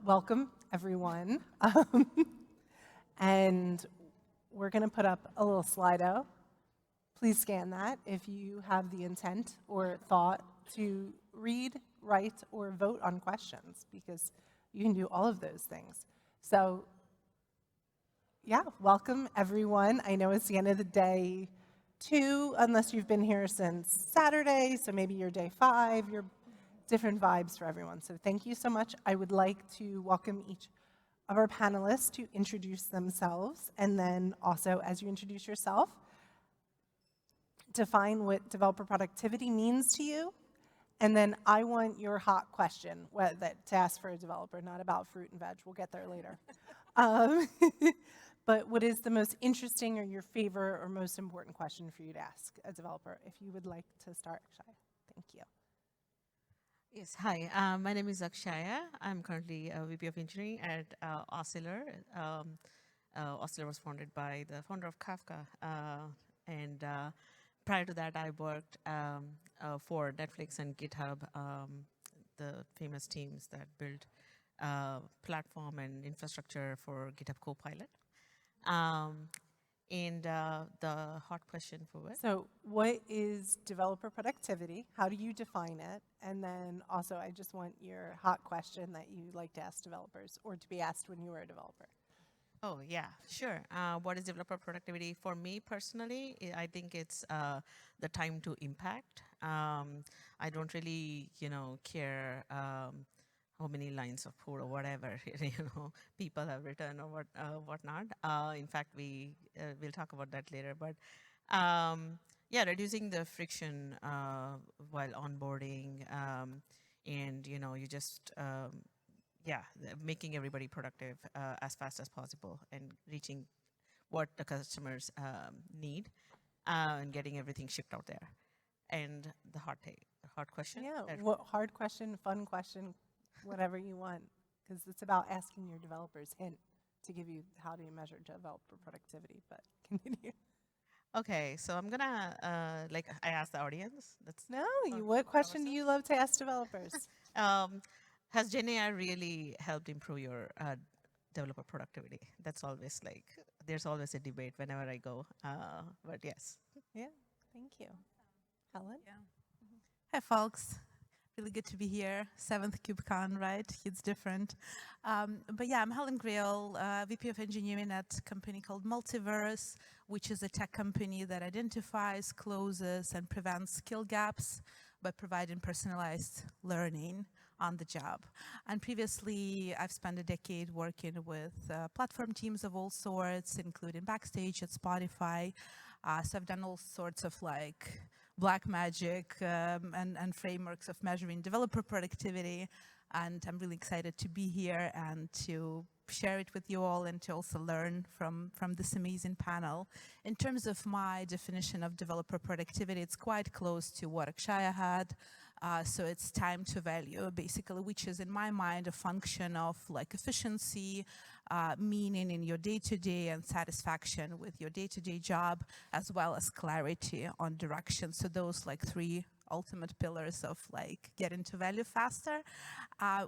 welcome everyone. And we're going to put up a little Slido. Please scan that if you have the intent or thought to read, write, or vote on questions, because you can do all of those things. So yeah, welcome everyone. I know it's the end of the day 2, unless you've been here since Saturday, so maybe you're day 5, you're different vibes for everyone. So thank you so much. I would like to welcome each of our panelists to introduce themselves, and then also, as you introduce yourself, define what developer productivity means to you, and then I want your hot question to ask for a developer, not about fruit and veg. We'll get there later. But what is the most interesting or your favorite or most important question for you to ask a developer? If you would like to start, Akshaya. Thank you. Yes, hi. My name is Akshaya. I'm currently a VP of Engineering at Oscilar. Oscilar was founded by the founder of Kafka. And prior to that, I worked for Netflix and GitHub, the famous teams that build platform and infrastructure for GitHub Copilot. And the hot question for what? So what is developer productivity? How do you define it? And then also, I just want your hot question that you like to ask developers or to be asked when you were a developer. Oh, yeah, sure. What is developer productivity? For me personally, I think it's the time to impact. I don't really, care how many lines of code or whatever people have written or whatnot. In fact, we'll talk about that later. But yeah, reducing the friction while onboarding, and you just making everybody productive as fast as possible and reaching what the customers need and getting everything shipped out there. And the hard question. Yeah, hard question, fun question, whatever you want, because it's about asking your developers hint to give you how do you measure developer productivity, but continue. Okay, so I'm gonna, I asked the audience. What question do you love to ask developers? Has GenAI really helped improve your developer productivity? That's always there's always a debate whenever I go, but yes. Yeah, thank you. Helen? Yeah. Hi, folks. Really good to be here. 7th KubeCon, right? It's different. But yeah, I'm Helen Greul, VP of Engineering at a company called Multiverse, which is a tech company that identifies, closes, and prevents skill gaps by providing personalized learning on the job. And previously, I've spent a decade working with platform teams of all sorts, including Backstage at Spotify. So I've done all sorts of black magic and frameworks of measuring developer productivity. And I'm really excited to be here and to share it with you all and to also learn from this amazing panel. In terms of my definition of developer productivity, it's quite close to what Akshaya had. So it's time to value, basically, which is in my mind a function of efficiency, meaning in your day-to-day and satisfaction with your day-to-day job, as well as clarity on direction. So those 3 ultimate pillars of getting to value faster.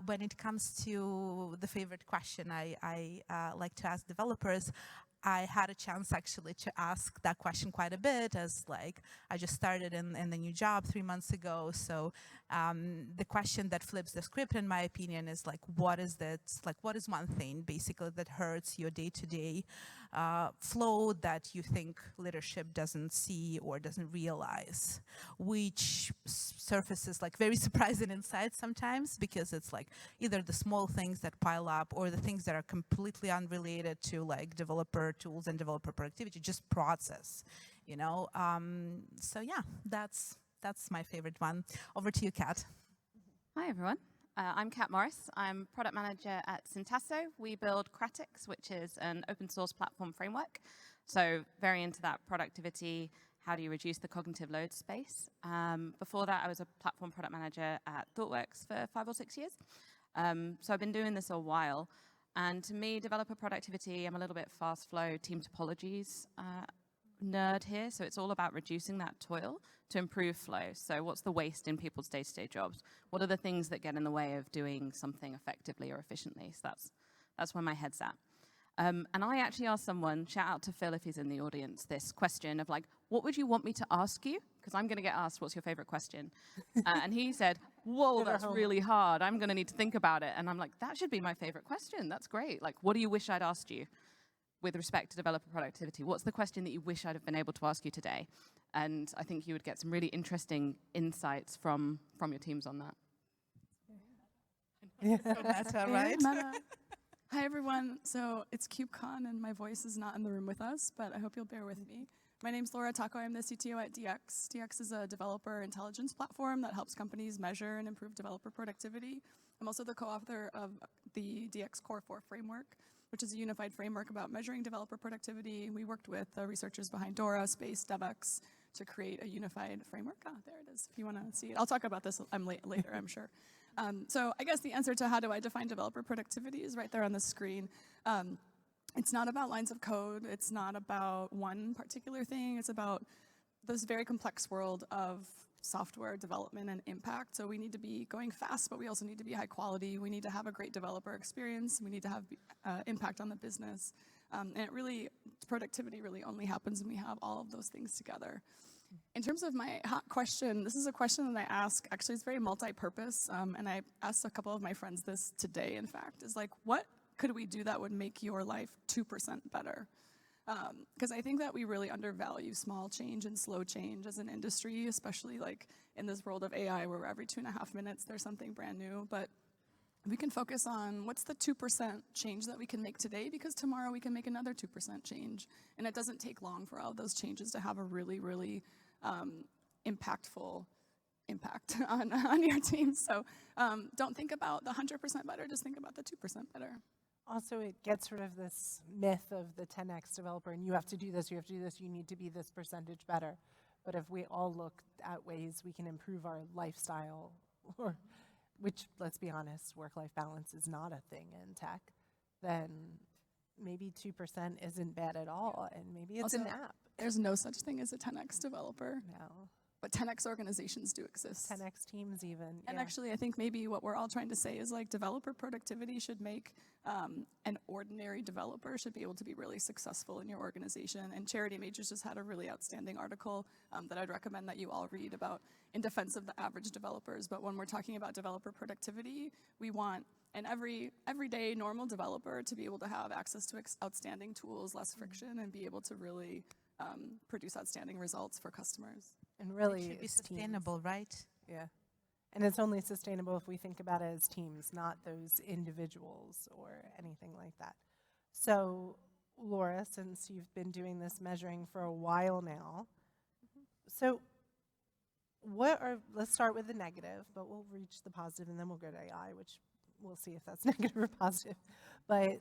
When it comes to the favorite question I like to ask developers, I had a chance actually to ask that question quite a bit as I just started in the new job 3 months ago. So the question that flips the script, in my opinion, is what is one thing basically that hurts your day-to-day flow that you think leadership doesn't see or doesn't realize, which surfaces very surprising insights sometimes, because it's either the small things that pile up or the things that are completely unrelated to developer tools and developer productivity, just process, So yeah, that's my favorite one. Over to you, Kat. Hi, everyone. I'm Kat Morris. I'm product manager at Syntasso. We build Cratix, which is an open source platform framework. So very into that productivity, how do you reduce the cognitive load space? Before that, I was a platform product manager at ThoughtWorks for 5 or 6 years. So I've been doing this a while. And to me, developer productivity, I'm a little bit fast flow team topologies nerd here, so it's all about reducing that toil to improve flow. So what's the waste in people's day-to-day jobs? What are the things that get in the way of doing something effectively or efficiently? So that's where my head's at. And I actually asked someone, shout out to Phil if he's in the audience, this question of like, what would you want me to ask you? Because I'm going to get asked, what's your favorite question? And he said, whoa, that's really hard. I'm going to need to think about it. And I'm like, that should be my favorite question. That's great. Like, what do you wish I'd asked you with respect to developer productivity? What's the question that you wish I'd have been able to ask you today? And I think you would get some really interesting insights from your teams on that. That's all right. Hi, everyone. So it's KubeCon, and my voice is not in the room with us, but I hope you'll bear with me. My name's Laura Tacho. I'm the CTO at DevEx. DevEx is a developer intelligence platform that helps companies measure and improve developer productivity. I'm also the co-author of the DevEx Core 4 framework, which is a unified framework about measuring developer productivity. We worked with the researchers behind Dora, Space, DevEx to create a unified framework. Ah, there it is, if you want to see it. I'll talk about this later, I'm sure. So I guess the answer to how do I define developer productivity is right there on the screen. It's not about lines of code. It's not about one particular thing. It's about this very complex world of software development and impact. So we need to be going fast, but we also need to be high quality. We need to have a great developer experience. We need to have impact on the business. And productivity really only happens when we have all of those things together. In terms of my hot question, this is a question that I ask, actually it's very multi-purpose, and I asked a couple of my friends this today, in fact, is like, what could we do that would make your life 2% better? Because I think that we really undervalue small change and slow change as an industry, especially like in this world of AI where every 2.5 minutes there's something brand new. But we can focus on what's the 2% change that we can make today, because tomorrow we can make another 2% change. And it doesn't take long for all those changes to have a really, really impactful impact on your team. So don't think about the 100% better, just think about the 2% better. Also, it gets rid of this myth of the 10x developer, and you have to do this, you have to do this, you need to be this percentage better. But if we all look at ways we can improve our lifestyle, or which, let's be honest, work-life balance is not a thing in tech, then maybe 2% isn't bad at all, and maybe it's Also, an app. There's no such thing as a 10x developer, No, but 10x organizations do exist. 10x teams even. And yeah. actually, I think maybe what we're all trying to say is like developer productivity should make an ordinary developer should be able to be really successful in your organization. And Charity Majors just had a really outstanding article that I'd recommend that you all read about in defense of the average developers. But when we're talking about developer productivity, we want an everyday normal developer to be able to have access to outstanding tools, less friction, and be able to really produce outstanding results for customers. And really, It should be it's teams. sustainable, right? Yeah. And it's only sustainable if we think about it as teams, not those individuals or anything like that. So, Laura, since you've been doing this measuring for a while now, so let's start with the negative, but we'll reach the positive and then we'll go to AI, which we'll see if that's negative or positive. But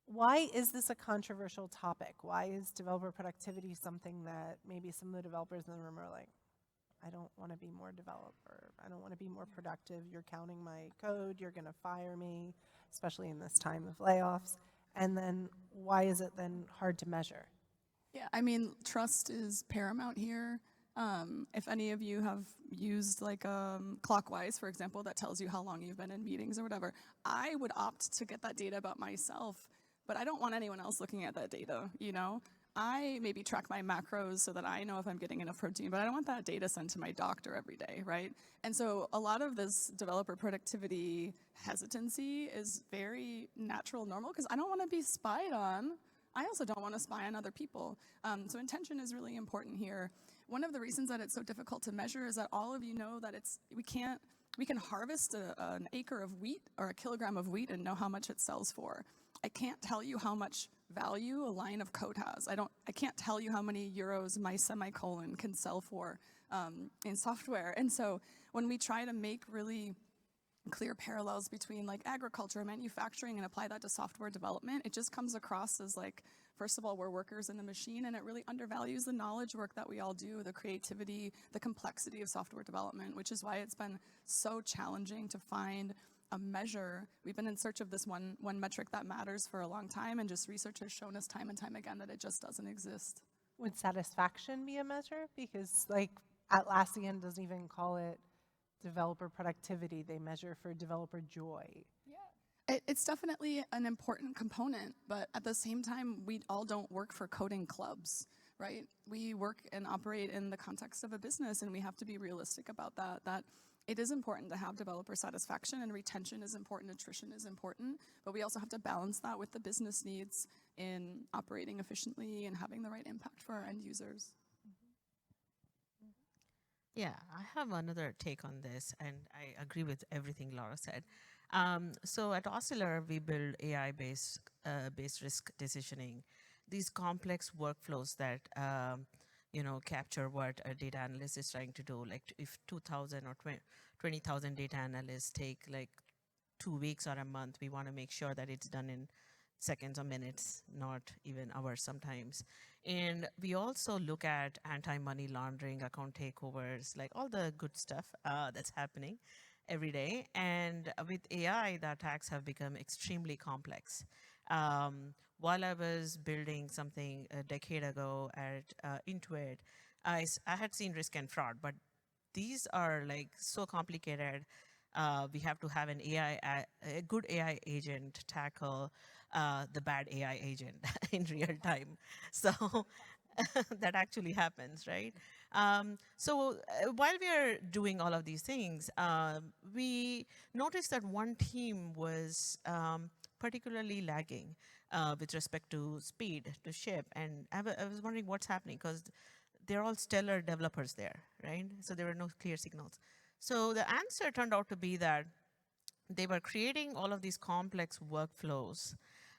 why is this a controversial topic? Why is developer productivity something that maybe some of the developers in the room are like, I don't want to be more developer. I don't want to be more productive. You're counting my code. You're going to fire me, especially in this time of layoffs. And then why is it then hard to measure? Yeah, I mean, trust is paramount here. If any of you have used like Clockwise, for example, that tells you how long you've been in meetings or whatever, I would opt to get that data about myself, but I don't want anyone else looking at that data, you know? I maybe track my macros so that I know if I'm getting enough protein, but I don't want that data sent to my doctor every day, right? And so a lot of this developer productivity hesitancy is very natural, normal, because I don't want to be spied on. I also don't want to spy on other people. So intention is really important here. One of the reasons that it's so difficult to measure is that all of you know that we can harvest an acre of wheat or a kilogram of wheat and know how much it sells for. I can't tell you how much value a line of code has. I can't tell you how many euros my semicolon can sell for in software. And so when we try to make really clear parallels between like agriculture, manufacturing, and apply that to software development, it just comes across as like, first of all, we're workers in the machine, and it really undervalues the knowledge work that we all do, the creativity, the complexity of software development, which is why it's been so challenging to find a measure. We've been in search of this one metric that matters for a long time, and just research has shown us time and time again that it just doesn't exist. Would satisfaction be a measure? Because like Atlassian doesn't even call it developer productivity. They measure for developer joy. It's definitely an important component, but at the same time, we all don't work for coding clubs, right? We work and operate in the context of a business, and we have to be realistic about that it is important to have developer satisfaction, and retention is important, attrition is important, but we also have to balance that with the business needs in operating efficiently and having the right impact for our end users. Yeah, I have another take on this, and I agree with everything Laura said. So at Oscilar, we build AI-based based risk decisioning. These complex workflows that capture what a data analyst is trying to do. Like if 2,000 or 20,000 data analysts take like 2 weeks or a month, we want to make sure that it's done in seconds or minutes, not even hours sometimes. And we also look at anti-money laundering, account takeovers, like all the good stuff that's happening every day. And with AI, the attacks have become extremely complex. While I was building something a decade ago at Intuit, I had seen risk and fraud, but these are like so complicated. We have to have a good AI agent tackle the bad AI agent in real time. So that actually happens, right? So while we are doing all of these things, we noticed that one team was particularly lagging with respect to speed to ship. And I was wondering what's happening, because they're all stellar developers there, right? So there were no clear signals. So the answer turned out to be that they were creating all of these complex workflows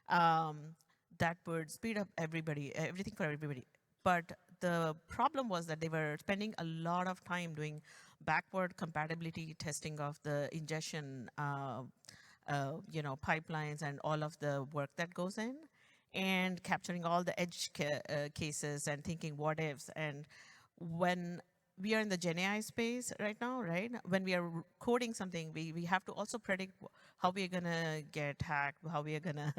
that would speed up everything for everybody. But the problem was that they were spending a lot of time doing backward compatibility testing of the ingestion pipelines and all of the work that goes in, and capturing all the edge cases and thinking what ifs. And when we are in the Gen AI space right now, right? When we are coding something, we have to also predict how we are gonna get hacked, how we are gonna,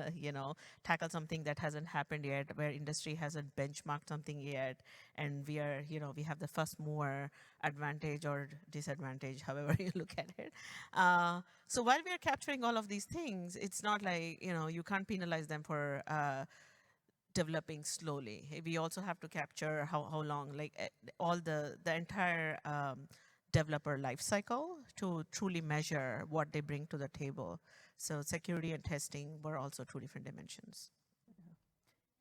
tackle something that hasn't happened yet, where industry hasn't benchmarked something yet, and we are, we have the first mover advantage or disadvantage, however you look at it. So while we are capturing all of these things, it's not like, you can't penalize them for developing slowly. We also have to capture how long, like all the entire developer life cycle to truly measure what they bring to the table. So security and testing were also two different dimensions.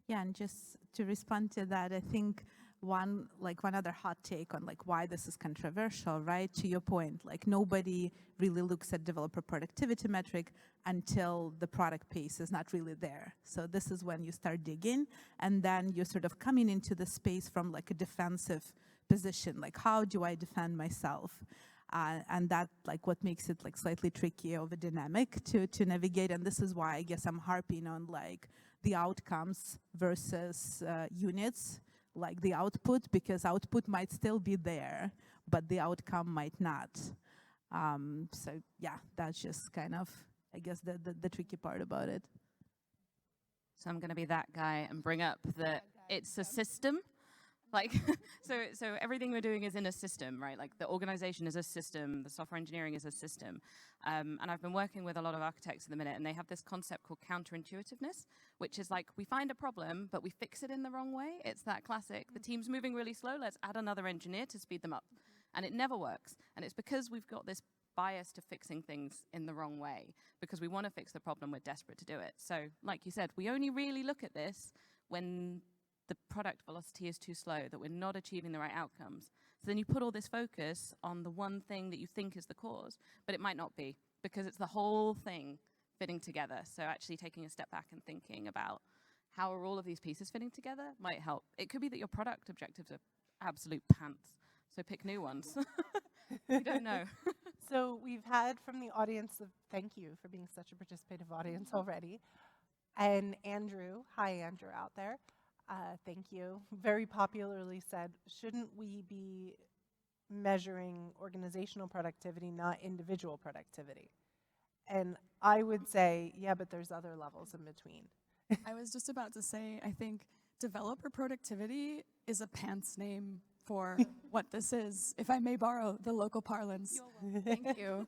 Yeah, and just to respond to that, I think one other hot take on why this is controversial, right? To your point, nobody really looks at developer productivity metric until the product pace is not really there. So this is when you start digging, and then you're sort of coming into the space from a defensive position, how do I defend myself? And that what makes it slightly tricky of a dynamic to navigate. And this is why I guess I'm harping on the outcomes versus units, the output, because output might still be there, but the outcome might not. So yeah, that's just kind of, I guess, the tricky part about it. So I'm going to be that guy and bring up that it's a system. So everything we're doing is in a system, right? The organization is a system, the software engineering is a system. And I've been working with a lot of architects at the minute, and they have this concept called counterintuitiveness, which is we find a problem, but we fix it in the wrong way. It's that classic, the team's moving really slow, let's add another engineer to speed them up. And it never works. And it's because we've got this bias to fixing things in the wrong way, because we want to fix the problem, we're desperate to do it. So like you said, we only really look at this when the product velocity is too slow, that we're not achieving the right outcomes. So then you put all this focus on the one thing that you think is the cause, but it might not be, because it's the whole thing fitting together. So actually taking a step back and thinking about how are all of these pieces fitting together might help. It could be that your product objectives are absolute pants, so pick new ones. You don't know. So we've had from the audience, thank you for being such a participative audience already. And Andrew, hi Andrew out there. Thank you. Very popularly said, shouldn't we be measuring organizational productivity, not individual productivity? And I would say, yeah, but there's other levels in between. I was just about to say, I think developer productivity is a pants name for what this is, if I may borrow the local parlance. Thank you.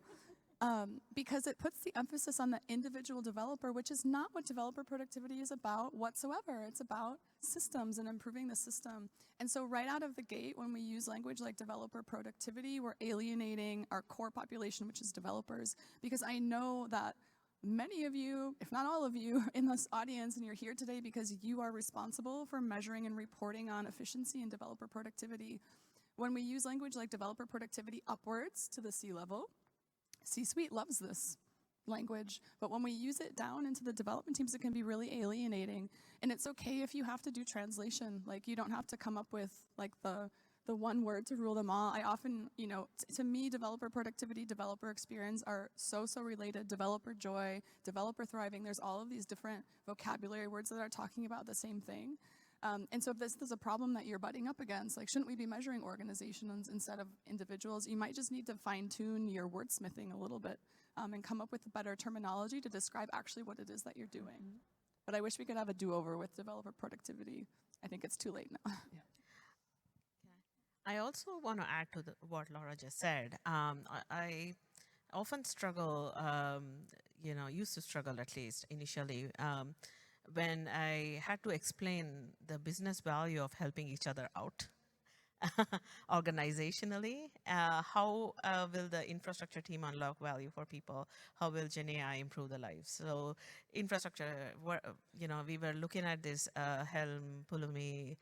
Because it puts the emphasis on the individual developer, which is not what developer productivity is about whatsoever. It's about systems and improving the system. And so right out of the gate, when we use language like developer productivity, we're alienating our core population, which is developers. Because I know that many of you, if not all of you, are in this audience, and you're here today because you are responsible for measuring and reporting on efficiency and developer productivity. When we use language like developer productivity upwards to the C-level, C-suite loves this language, but when we use it down into the development teams, it can be really alienating. And it's okay if you have to do translation. Like, you don't have to come up with like the one word to rule them all. I often, to me, developer productivity, developer experience are so related. Developer joy, developer thriving. There's all of these different vocabulary words that are talking about the same thing. And so if this is a problem that you're butting up against, like, shouldn't we be measuring organizations instead of individuals? You might just need to fine-tune your wordsmithing a little bit and come up with a better terminology to describe actually what it is that you're doing. But I wish we could have a do-over with developer productivity. I think it's too late now. I also want to add to what Laura just said. I often struggle, used to struggle at least initially, when I had to explain the business value of helping each other out organizationally. How will the infrastructure team unlock value for people? How will GenAI improve the lives? So infrastructure, we were looking at this Helm, Pulumi,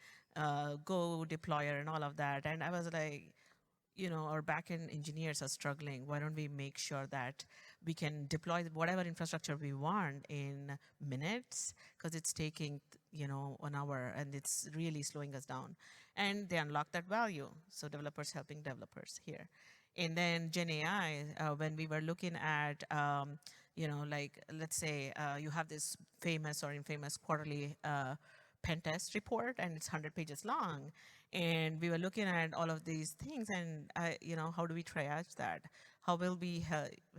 Go deployer and all of that. And I was like, our backend engineers are struggling. Why don't we make sure that we can deploy whatever infrastructure we want in minutes? Because it's taking, 1 hour, and it's really slowing us down. And they unlock that value. So developers helping developers here. And then GenAI, when we were looking at, let's say you have this famous or infamous quarterly pen test report, and it's 100 pages long. And we were looking at all of these things, and how do we triage that? How will we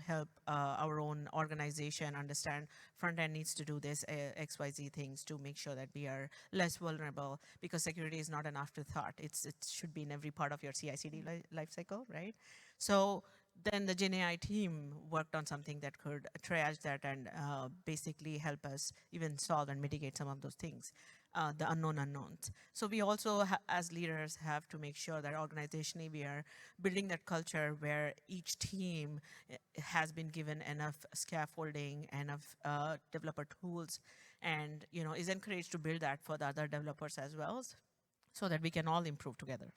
help our own organization understand front end needs to do this XYZ things to make sure that we are less vulnerable, because security is not an afterthought. It should be in every part of your CI/CD life cycle, right? So then the GenAI team worked on something that could triage that and basically help us even solve and mitigate some of those things. The unknown unknowns. So we also, as leaders, have to make sure that organizationally we are building that culture where each team has been given enough scaffolding, enough developer tools, and is encouraged to build that for the other developers as well, so that we can all improve together.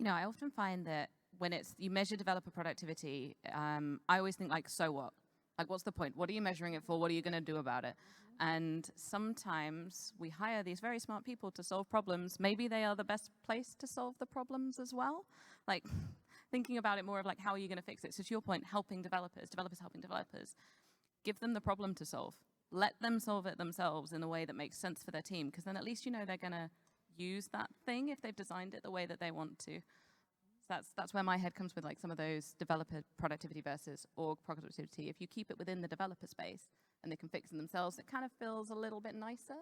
I often find that when you measure developer productivity, I always think like, so what? Like, what's the point? What are you measuring it for? What are you going to do about it? And sometimes we hire these very smart people to solve problems. Maybe they are the best place to solve the problems as well. Like, thinking about it more of like, how are you going to fix it? So to your point, helping developers helping developers. Give them the problem to solve. Let them solve it themselves in a way that makes sense for their team, because then at least they're going to use that thing if they've designed it the way that they want to. That's where my head comes with like some of those developer productivity versus org productivity. If you keep it within the developer space and they can fix it themselves, it kind of feels a little bit nicer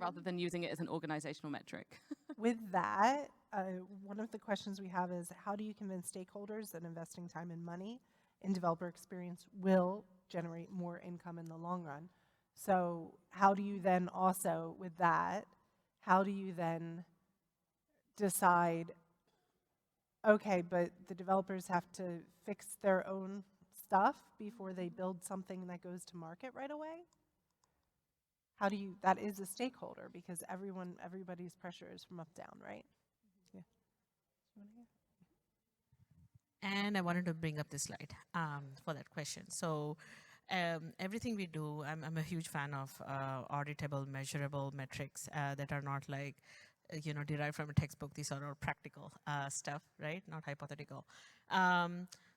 rather than using it as an organizational metric. With that, one of the questions we have is, how do you convince stakeholders that investing time and money in developer experience will generate more income in the long run? So how do you then also, with that, how do you then decide, okay, but the developers have to fix their own stuff before they build something that goes to market right away? How do you, that is a stakeholder, because everybody's pressure is from up down, right? Yeah. And I wanted to bring up this slide for that question. So everything we do, I'm a huge fan of auditable, measurable metrics that are not like, derived from a textbook. These are all practical stuff, right? Not hypothetical.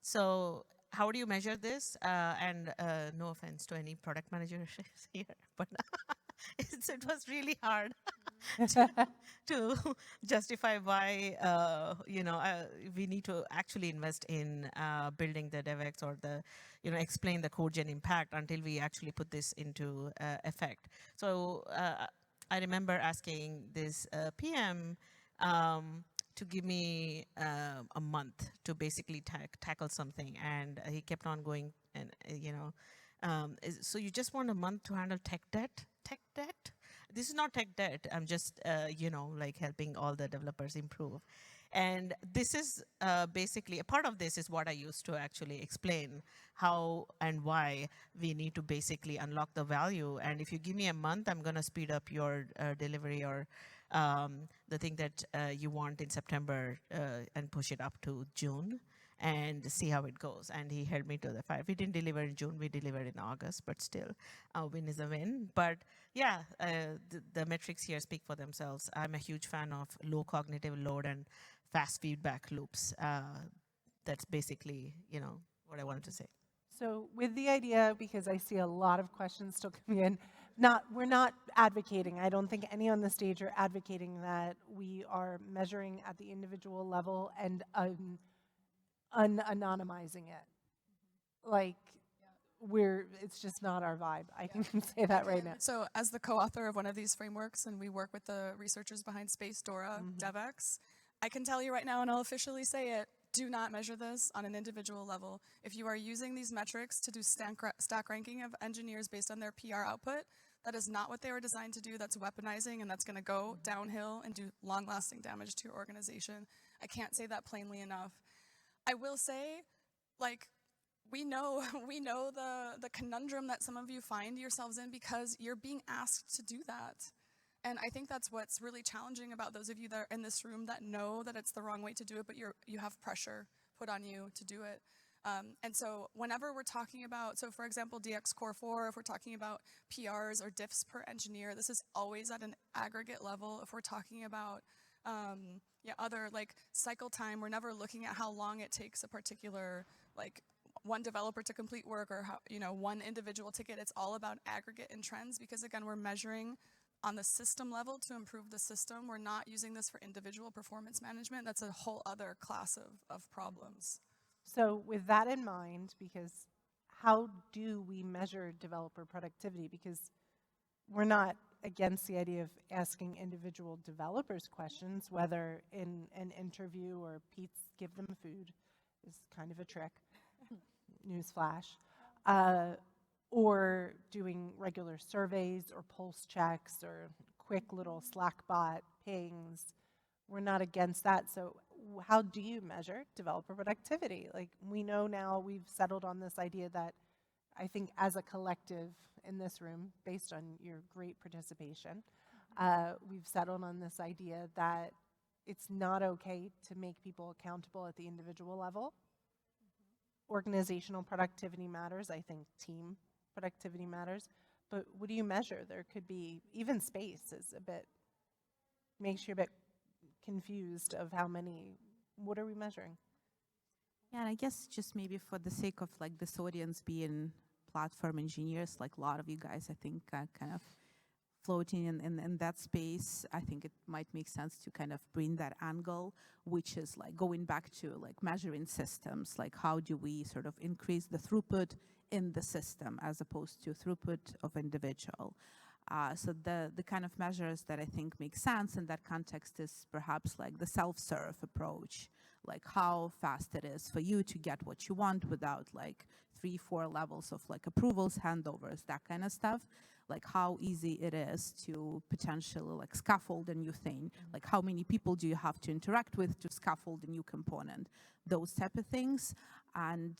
So how do you measure this? And no offense to any product managers here, but it was really hard to justify why we need to actually invest in building the DevEx or the explain the code gen impact until we actually put this into effect. So I remember asking this PM to give me a month to basically tackle something, and he kept on going, and so you just want a month to handle tech debt? Tech debt? This is not tech debt. I'm just, like helping all the developers improve. And this is basically, a part of this is what I used to actually explain how and why we need to basically unlock the value. And if you give me a month, I'm going to speed up your delivery or the thing that you want in September and push it up to June and see how it goes. And he held me to the fire. We didn't deliver in June, we delivered in August, but still, a win is a win. But yeah, the metrics here speak for themselves. I'm a huge fan of low cognitive load and fast feedback loops. That's basically, what I wanted to say. So with the idea, because I see a lot of questions still coming in, we're not advocating, I don't think any on the stage are advocating that we are measuring at the individual level and anonymizing it. Like, it's just not our vibe. I can say that right now. So as the co-author of one of these frameworks, and we work with the researchers behind Space Dora, DevEx, I can tell you right now, and I'll officially say it, do not measure this on an individual level. If you are using these metrics to do stack ranking of engineers based on their PR output, that is not what they were designed to do. That's weaponizing, and that's going to go downhill and do long-lasting damage to your organization. I can't say that plainly enough. I will say, like, we know the conundrum that some of you find yourselves in because you're being asked to do that. And I think that's what's really challenging about those of you that are in this room that know that it's the wrong way to do it, but you have pressure put on you to do it. And so whenever we're talking about, so for example, DX Core 4, if we're talking about PRs or diffs per engineer, this is always at an aggregate level. If we're talking about other like cycle time, we're never looking at how long it takes a particular like one developer to complete work or how, one individual ticket. It's all about aggregate and trends because again, we're measuring on the system level to improve the system. We're not using this for individual performance management. That's a whole other class of problems. So with that in mind, because how do we measure developer productivity? Because we're not against the idea of asking individual developers questions, whether in an interview or Pete's give them food is kind of a trick, newsflash, or doing regular surveys or pulse checks or quick little Slackbot pings. We're not against that. So how do you measure developer productivity? Like, we know now, we've settled on this idea that I think as a collective in this room, based on your great participation, we've settled on this idea that it's not okay to make people accountable at the individual level. Organizational productivity matters. I think team productivity matters. But what do you measure? There could be, even space is a bit, makes you a bit confused of how many, what are we measuring? Yeah, and I guess just maybe for the sake of like this audience being platform engineers, like a lot of you guys, I think kind of floating in that space, I think it might make sense to kind of bring that angle, which is like going back to like measuring systems, like how do we sort of increase the throughput in the system as opposed to throughput of individual. So the kind of measures that I think make sense in that context is perhaps like the self-serve approach, like how fast it is for you to get what you want without like 3-4 levels of like approvals, handovers, that kind of stuff. Like how easy it is to potentially like scaffold a new thing. Like how many people do you have to interact with to scaffold a new component? Those type of things. And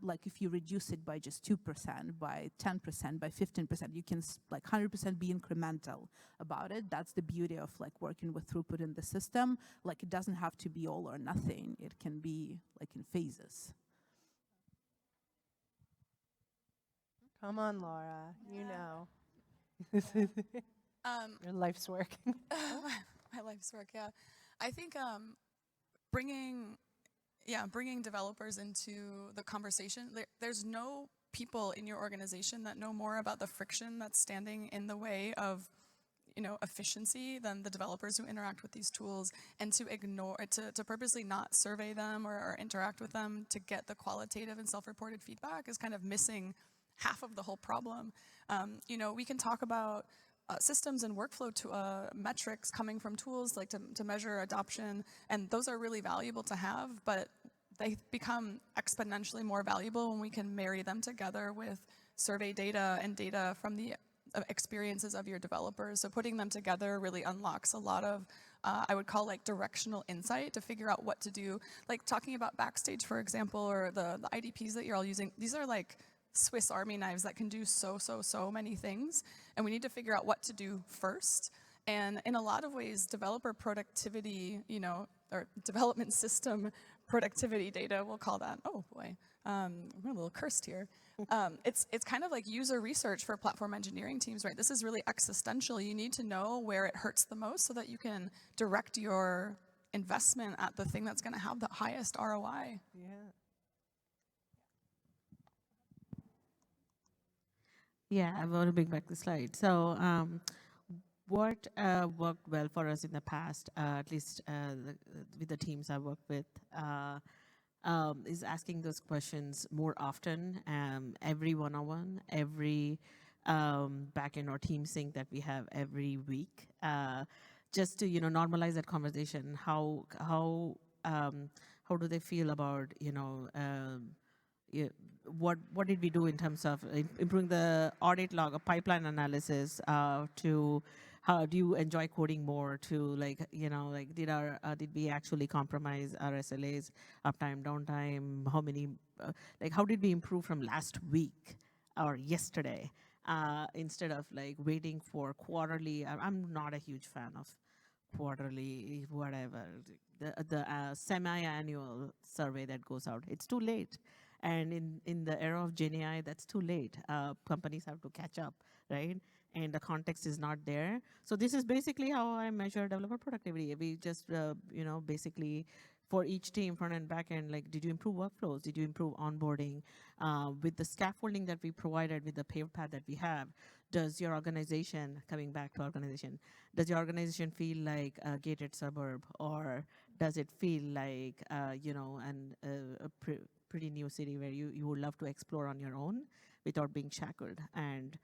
like if you reduce it by just 2%, by 10%, by 15%, you can like 100% be incremental about it. That's the beauty of like working with throughput in the system. Like it doesn't have to be all or nothing. It can be like in phases. Come on, Laura, you know. Your life's work. My life's work, yeah. I think bringing developers into the conversation, there's no people in your organization that know more about the friction that's standing in the way of efficiency than the developers who interact with these tools, and to purposely not survey them or interact with them to get the qualitative and self-reported feedback is kind of missing half of the whole problem. We can talk about systems and workflow metrics coming from tools like to measure adoption, and those are really valuable to have, but they become exponentially more valuable when we can marry them together with survey data and data from the experiences of your developers. So putting them together really unlocks a lot of, I would call like directional insight to figure out what to do. Like talking about Backstage, for example, or the IDPs that you're all using, these are like Swiss Army knives that can do so many things. And we need to figure out what to do first. And in a lot of ways, developer productivity, or development system productivity data, we'll call that. Oh boy, I'm a little cursed here. It's kind of like user research for platform engineering teams, right? This is really existential. You need to know where it hurts the most so that you can direct your investment at the thing that's going to have the highest ROI. Yeah. Yeah, I want to bring back the slide. So what worked well for us in the past, at least with the teams I work with, is asking those questions more often, every one-on-one, every backend or team sync that we have every week, just to normalize that conversation. How do they feel about what did we do in terms of improving the audit log, of pipeline analysis, to how do you enjoy coding more, to did we actually compromise our SLAs, uptime, downtime, how did we improve from last week or yesterday, instead of waiting for quarterly. I'm not a huge fan of quarterly, whatever, the semi-annual survey that goes out. It's too late. And in the era of GenAI, that's too late. Companies have to catch up, right? And the context is not there. So this is basically how I measure developer productivity. We just, basically for each team, front and back end, did you improve workflows? Did you improve onboarding? With the scaffolding that we provided, with the paved path that we have, does your organization, coming back to organization, does your organization feel like a gated suburb, or does it feel like, pretty new city where you would love to explore on your own without being shackled? And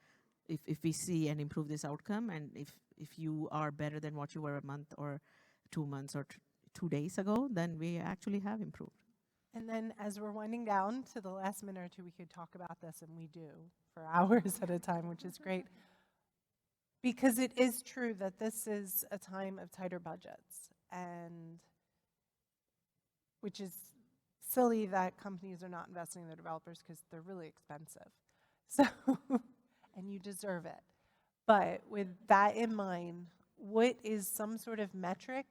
if we see and improve this outcome, and if you are better than what you were a month or 2 months or 2 days ago, then we actually have improved. And then as we're winding down to the last minute or two, we could talk about this, and we do for hours at a time, which is great. Because it is true that this is a time of tighter budgets, and which is silly that companies are not investing in their developers because they're really expensive. So, and you deserve it. But with that in mind, what is some sort of metric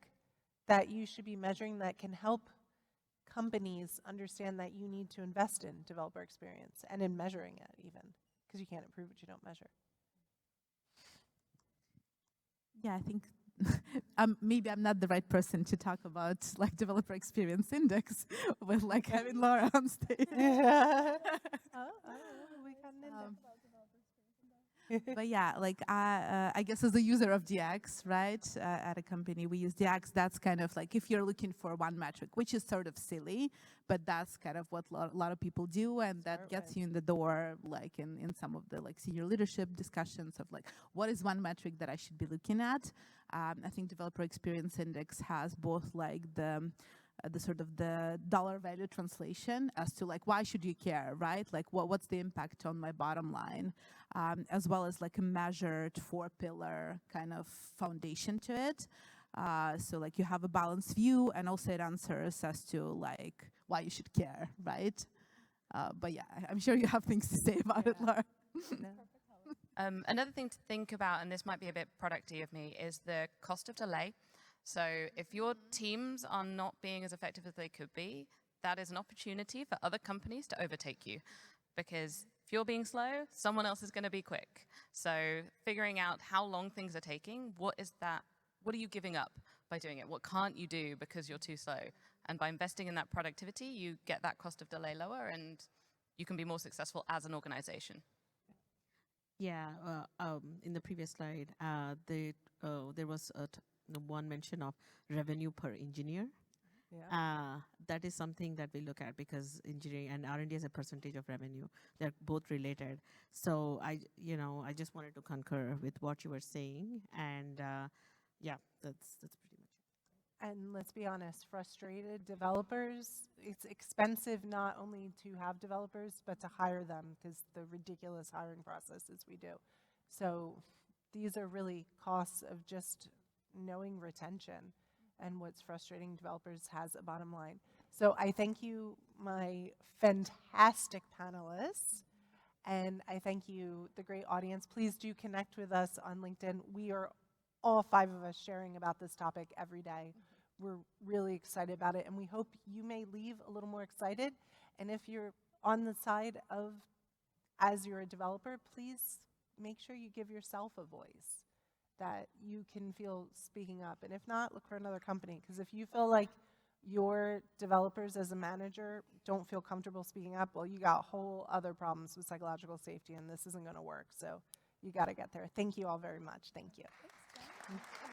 that you should be measuring that can help companies understand that you need to invest in developer experience and in measuring it even? Because you can't improve what you don't measure. Yeah, I think maybe I'm not the right person to talk about developer experience index with having Laura on stage. Yeah. We got an index. But yeah, I guess as a user of DX, right, at a company, we use DX. That's kind of if you're looking for one metric, which is sort of silly, but that's kind of what a lot of people do, and that gets you in the door, in some of the senior leadership discussions of what is one metric that I should be looking at. I think developer experience index has both the sort of the dollar value translation as to why should you care, right? What's the impact on my bottom line, as well as a measured 4-pillar kind of foundation to it. So you have a balanced view, and also it answers as to why you should care, right? But yeah, I'm sure you have things to say about it, Laura. Another thing to think about, and this might be a bit producty of me, is the cost of delay. So if your teams are not being as effective as they could be, that is an opportunity for other companies to overtake you. Because if you're being slow, someone else is going to be quick. So figuring out how long things are taking, what are you giving up by doing it? What can't you do because you're too slow? And by investing in that productivity, you get that cost of delay lower, and you can be more successful as an organization. Yeah, in the previous slide, there was one mention of revenue per engineer. Yeah. That is something that we look at because engineering and R&D is a percentage of revenue. They're both related. So I just wanted to concur with what you were saying, and yeah, that's pretty much it. And let's be honest, frustrated developers, it's expensive not only to have developers, but to hire them because the ridiculous hiring processes we do. So these are really costs of just knowing retention, and what's frustrating developers has a bottom line. So I thank you, my fantastic panelists, and I thank you, the great audience. Please do connect with us on LinkedIn. We are all 5 of us sharing about this topic every day. We're really excited about it, and we hope you may leave a little more excited. And if you're on the side of, as you're a developer, please make sure you give yourself a voice, that you can feel speaking up. And if not, look for another company. Because if you feel like your developers as a manager don't feel comfortable speaking up, well, you got whole other problems with psychological safety, and this isn't going to work. So you got to get there. Thank you all very much. Thank you. Thanks, Jen.